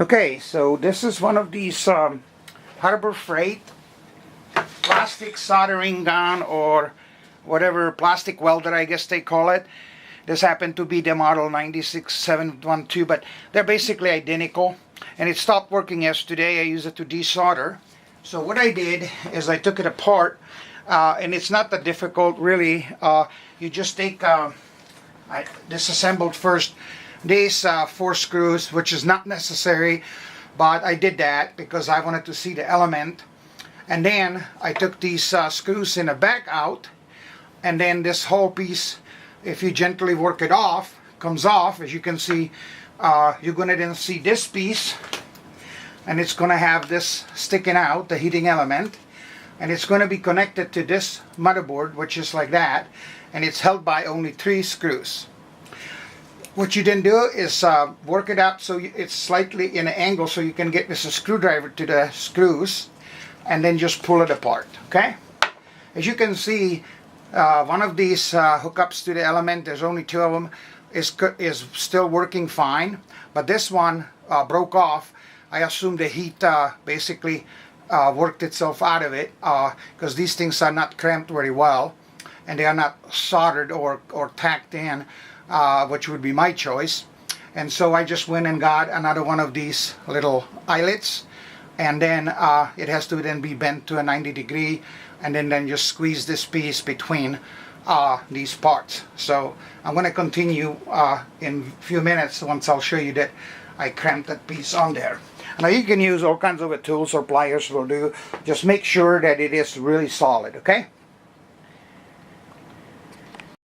Okay, so this is one of these Harbor Freight plastic soldering gun, or whatever, plastic welder I guess they call it. This happened to be the model 96712, but they're basically identical. And it stopped working yesterday. I used it to desolder. So what I did is I took it apart, and it's not that difficult really. You just take, I disassembled first these 4 screws, which is not necessary, but I did that because I wanted to see the element. And then I took these screws in the back out, and then this whole piece, if you gently work it off, comes off. As you can see, you're going to then see this piece, and it's going to have this sticking out, the heating element, and it's going to be connected to this motherboard, which is like that, and it's held by only 3 screws. What you then do is work it up so it's slightly in an angle so you can get this screwdriver to the screws, and then just pull it apart. Okay? As you can see, one of these hookups to the element, there's only 2 of them, is still working fine, but this one broke off. I assume the heat basically worked itself out of it, because these things are not clamped very well, and they are not soldered or tacked in, which would be my choice. And so I just went and got another one of these little eyelets, and then it has to then be bent to a 90 degree, and then just squeeze this piece between these parts. So I'm going to continue in a few minutes once I'll show you that I clamped that piece on there. Now you can use all kinds of tools or pliers will do. Just make sure that it is really solid, okay?